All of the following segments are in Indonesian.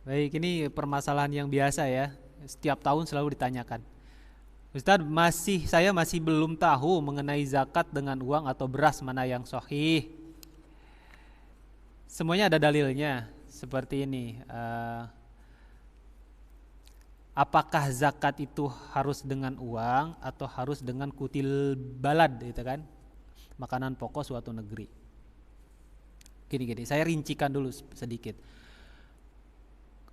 Baik, ini permasalahan yang biasa ya. Setiap tahun selalu ditanyakan. Ustadz, saya masih belum tahu mengenai zakat dengan uang atau beras mana yang sahih. Semuanya ada dalilnya. Seperti ini. Apakah zakat itu harus dengan uang atau harus dengan kutil balad, gitu kan? Makanan pokok suatu negeri. Gini, saya rincikan dulu sedikit.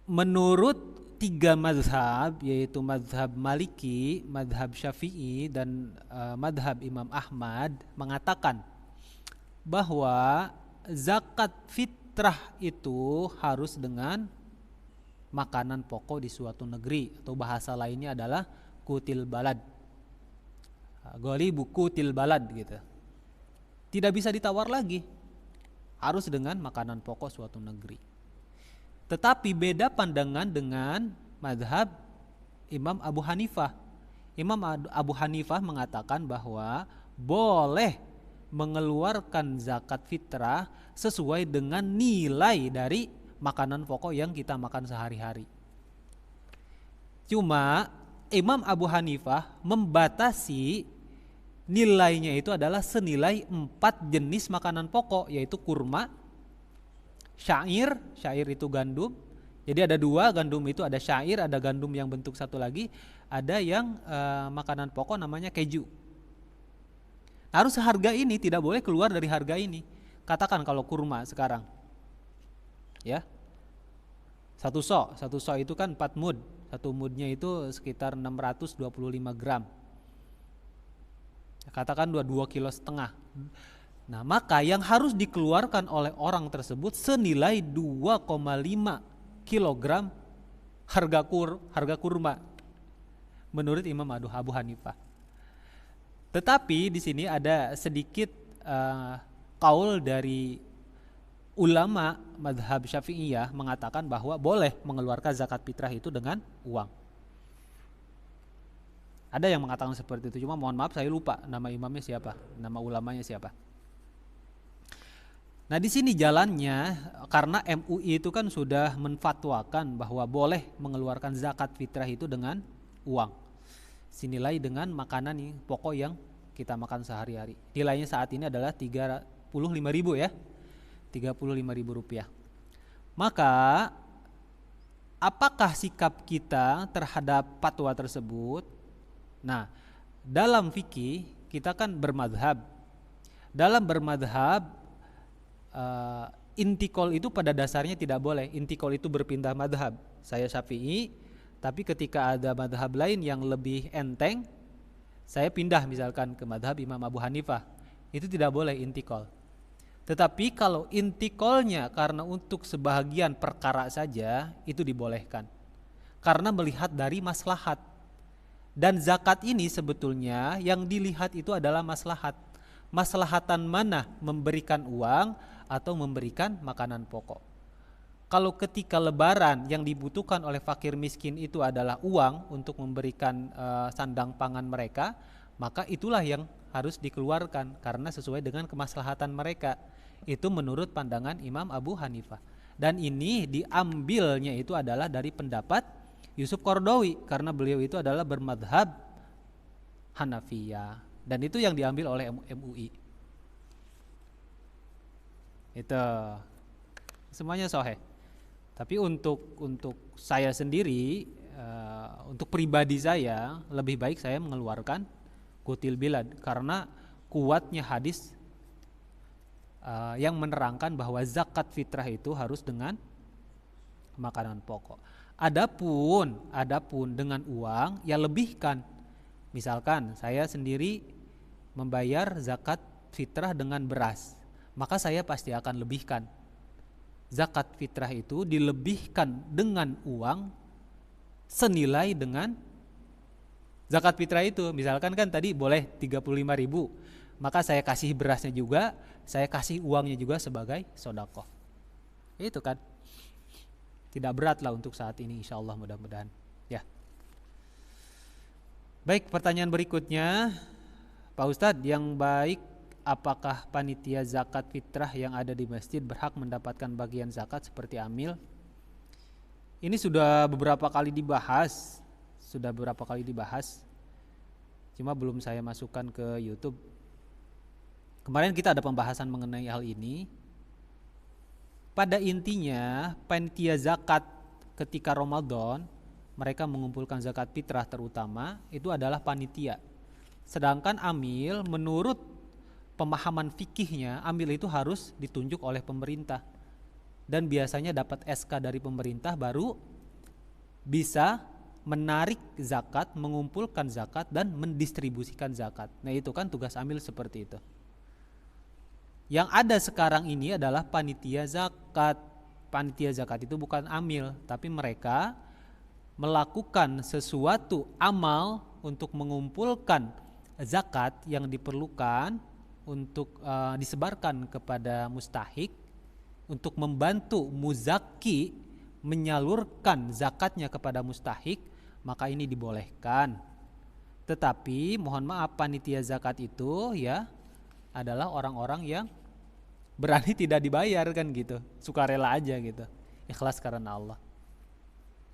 Menurut tiga mazhab, yaitu mazhab Maliki, mazhab Syafi'i, dan mazhab Imam Ahmad, mengatakan bahwa zakat fitrah itu harus dengan makanan pokok di suatu negeri, atau bahasa lainnya adalah kutil balad, goli buku til balad gitu. Tidak bisa ditawar lagi, harus dengan makanan pokok suatu negeri. Tetapi beda pandangan dengan mazhab Imam Abu Hanifah. Imam Abu Hanifah mengatakan bahwa boleh mengeluarkan zakat fitrah sesuai dengan nilai dari makanan pokok yang kita makan sehari-hari. Cuma Imam Abu Hanifah membatasi nilainya itu adalah senilai 4 jenis makanan pokok, yaitu kurma, syair itu gandum. Jadi ada dua, gandum itu ada syair, ada gandum yang bentuk satu lagi, ada yang makanan pokok namanya keju. Harus harga ini tidak boleh keluar dari harga ini. Katakan kalau kurma sekarang, ya, satu so itu kan 4 mud, satu mudnya itu sekitar 625 gram. Katakan 2,5 kilo. Nah, maka yang harus dikeluarkan oleh orang tersebut senilai 2,5 kilogram harga kurma menurut Imam Abu Hanifah. Tetapi di sini ada sedikit kaul dari ulama mazhab Syafi'iyah mengatakan bahwa boleh mengeluarkan zakat fitrah itu dengan uang. Ada yang mengatakan seperti itu, cuma mohon maaf saya lupa nama imamnya siapa, nama ulamanya siapa. Nah, di sini jalannya, karena MUI itu kan sudah menfatwakan bahwa boleh mengeluarkan zakat fitrah itu dengan uang, senilai dengan makanan pokok yang kita makan sehari-hari. Nilainya saat ini adalah 35.000 ya, 35.000 rupiah. Maka apakah sikap kita terhadap fatwa tersebut? Nah, dalam fikih kita kan bermadhab. Dalam bermadhab, intikol itu pada dasarnya tidak boleh. Intikol itu berpindah madhab. Saya Syafi'i, tapi ketika ada madhab lain yang lebih enteng, saya pindah misalkan ke madhab Imam Abu Hanifah. Itu tidak boleh intikol. Tetapi kalau intikolnya karena untuk sebahagian perkara saja, itu dibolehkan. Karena melihat dari maslahat. Dan zakat ini sebetulnya yang dilihat itu adalah maslahat. Maslahatan mana, memberikan uang atau memberikan makanan pokok. Kalau ketika lebaran yang dibutuhkan oleh fakir miskin itu adalah uang untuk memberikan sandang pangan mereka, maka itulah yang harus dikeluarkan karena sesuai dengan kemaslahatan mereka. Itu menurut pandangan Imam Abu Hanifah. Dan ini diambilnya itu adalah dari pendapat Yusuf Qaradawi, karena beliau itu adalah bermadhab Hanafiyah, dan itu yang diambil oleh MUI. Itu semuanya sahih. Tapi untuk saya sendiri, untuk pribadi saya, lebih baik saya mengeluarkan kutil bilad karena kuatnya hadis yang menerangkan bahwa zakat fitrah itu harus dengan makanan pokok. Adapun dengan uang ya lebihkan. Misalkan saya sendiri membayar zakat fitrah dengan beras, maka saya pasti akan lebihkan. Zakat fitrah itu dilebihkan dengan uang senilai dengan zakat fitrah itu. Misalkan kan tadi boleh 35.000, maka saya kasih berasnya juga, saya kasih uangnya juga sebagai sedekah. Itu kan tidak berat lah untuk saat ini, insya Allah, mudah-mudahan ya. Baik, pertanyaan berikutnya, Pak Ustadz, yang baik, apakah panitia zakat fitrah yang ada di masjid berhak mendapatkan bagian zakat seperti amil? Ini sudah beberapa kali dibahas, cuma belum saya masukkan ke YouTube. Kemarin kita ada pembahasan mengenai hal ini. Pada intinya panitia zakat ketika Ramadan mereka mengumpulkan zakat fitrah terutama itu adalah panitia. Sedangkan amil menurut pemahaman fikihnya amil itu harus ditunjuk oleh pemerintah. Dan biasanya dapat SK dari pemerintah baru bisa menarik zakat, mengumpulkan zakat dan mendistribusikan zakat. Nah itu kan tugas amil seperti itu. Yang ada sekarang ini adalah panitia zakat. Panitia zakat itu bukan amil, tapi mereka melakukan sesuatu amal untuk mengumpulkan zakat yang diperlukan untuk disebarkan kepada mustahik, untuk membantu muzaki menyalurkan zakatnya kepada mustahik, maka ini dibolehkan. Tetapi mohon maaf, panitia zakat itu ya adalah orang-orang yang berani tidak dibayar kan gitu, sukarela aja gitu, ikhlas karena Allah.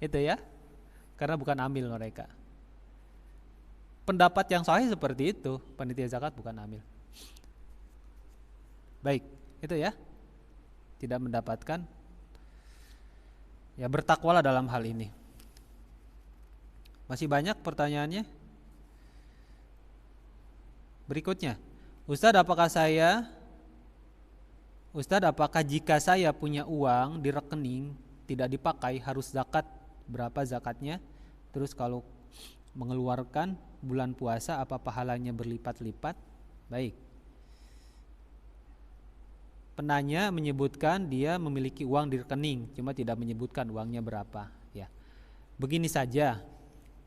Itu ya, karena bukan amil mereka. Pendapat yang sahih seperti itu, panitia zakat bukan amil. Baik, itu ya. Tidak mendapatkan, ya bertakwalah dalam hal ini. Masih banyak pertanyaannya? Berikutnya, Ustadz apakah jika saya punya uang di rekening tidak dipakai harus zakat? Berapa zakatnya? Terus kalau mengeluarkan bulan puasa apa pahalanya berlipat-lipat? Baik. Penanya menyebutkan dia memiliki uang di rekening, cuma tidak menyebutkan uangnya berapa. Ya, begini saja.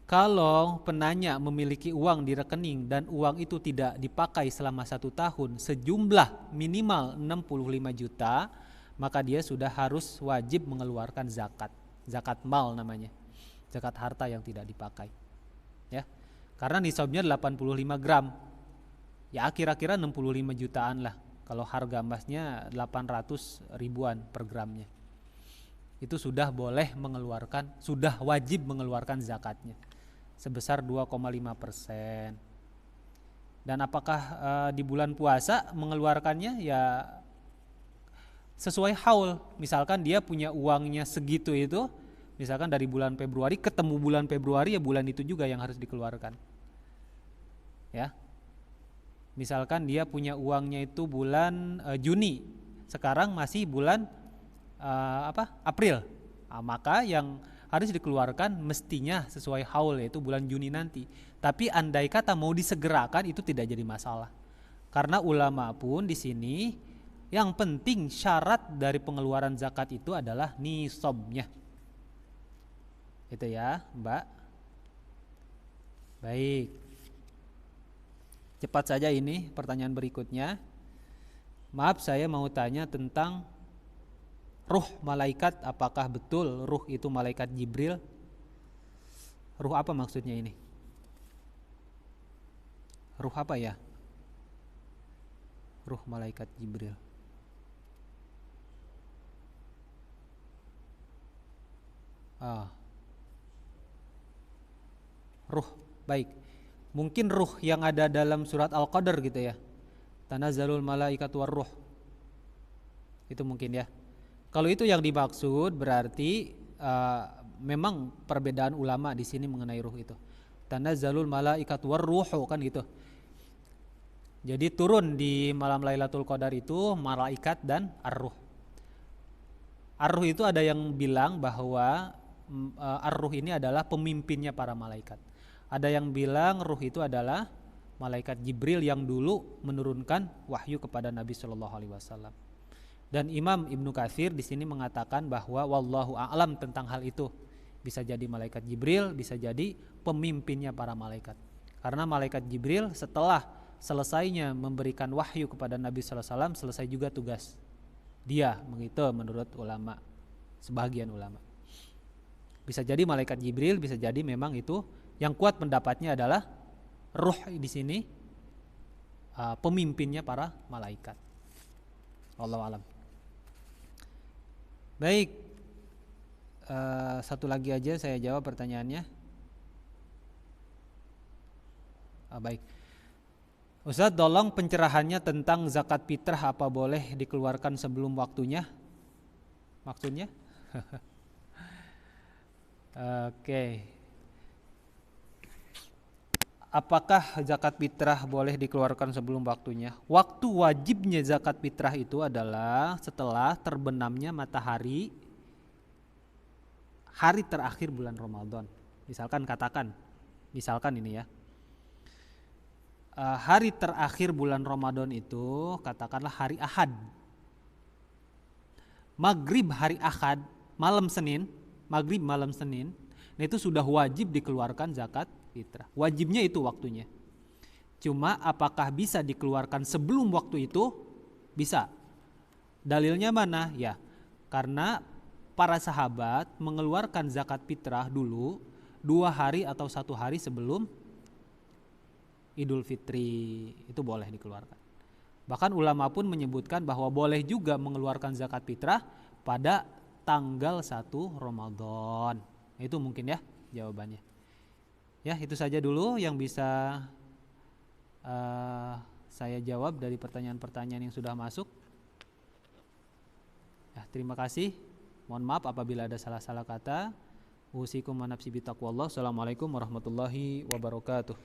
Kalau penanya memiliki uang di rekening dan uang itu tidak dipakai selama 1 tahun sejumlah minimal 65 juta, maka dia sudah harus wajib mengeluarkan zakat. Zakat mal namanya. Zakat harta yang tidak dipakai. Ya. Karena nisabnya 85 gram. Ya kira-kira 65 jutaan lah. Kalau harga emasnya 800 ribuan per gramnya. Itu sudah boleh mengeluarkan, sudah wajib mengeluarkan zakatnya sebesar 2,5%. Dan apakah di bulan puasa mengeluarkannya? Ya sesuai haul. Misalkan dia punya uangnya segitu itu, misalkan dari bulan Februari ketemu bulan Februari, ya bulan itu juga yang harus dikeluarkan. Ya. Misalkan dia punya uangnya itu bulan Juni, sekarang masih bulan April. Nah, maka yang harus dikeluarkan mestinya sesuai haul, yaitu bulan Juni nanti. Tapi andai kata mau disegerakan itu tidak jadi masalah. Karena ulama pun di sini yang penting syarat dari pengeluaran zakat itu adalah nisabnya. Itu ya, Mbak. Baik. Cepat saja ini pertanyaan berikutnya. Maaf, saya mau tanya tentang ruh malaikat. Apakah betul ruh itu malaikat Jibril? Ruh apa maksudnya ini? Ruh apa ya? Ruh malaikat Jibril. Ruh, baik. Mungkin ruh yang ada dalam surat Al-Qadar gitu ya. Tanazzalul malaikatu war-ruh. Itu mungkin ya. Kalau itu yang dimaksud berarti memang perbedaan ulama di sini mengenai ruh itu. Tanazzalul malaikatu war-ruhu kan gitu. Jadi turun di malam Lailatul Qadar itu malaikat dan ar-ruh. Ar-ruh itu ada yang bilang bahwa ar-ruh ini adalah pemimpinnya para malaikat. Ada yang bilang ruh itu adalah malaikat Jibril yang dulu menurunkan wahyu kepada Nabi Shallallahu Alaihi Wasallam. Dan Imam Ibnu Katsir di sini mengatakan bahwa wallahu a'lam tentang hal itu. Bisa jadi malaikat Jibril, bisa jadi pemimpinnya para malaikat. Karena malaikat Jibril setelah selesainya memberikan wahyu kepada Nabi Shallallahu Alaihi Wasallam, selesai juga tugas dia, begitu menurut ulama, sebagian ulama. Bisa jadi malaikat Jibril, bisa jadi memang itu. Yang kuat pendapatnya adalah ruh di sini pemimpinnya para malaikat. Wallahu a'lam. Baik, Satu lagi aja saya jawab pertanyaannya. Baik. Ustadz, tolong pencerahannya tentang zakat fitrah, apa boleh dikeluarkan sebelum waktunya? Maksudnya? Oke. Apakah zakat fitrah boleh dikeluarkan sebelum waktunya? Waktu wajibnya zakat fitrah itu adalah setelah terbenamnya matahari hari terakhir bulan Ramadan. Misalkan ini ya. Hari terakhir bulan Ramadan itu katakanlah hari Ahad. Maghrib hari Ahad, maghrib malam Senin, nah itu sudah wajib dikeluarkan zakat fitrah. Wajibnya itu waktunya. Cuma apakah bisa dikeluarkan sebelum waktu itu? Bisa. Dalilnya mana? Ya, karena para sahabat mengeluarkan zakat fitrah dulu 2 hari atau 1 hari sebelum Idul Fitri, itu boleh dikeluarkan. Bahkan ulama pun menyebutkan bahwa boleh juga mengeluarkan zakat fitrah pada tanggal 1 Ramadan. Itu mungkin ya jawabannya. Ya, itu saja dulu yang bisa saya jawab dari pertanyaan-pertanyaan yang sudah masuk. Ya, terima kasih. Mohon maaf apabila ada salah-salah kata. Usikum wa nafsi bitaqwallah. Assalamualaikum warahmatullahi wabarakatuh.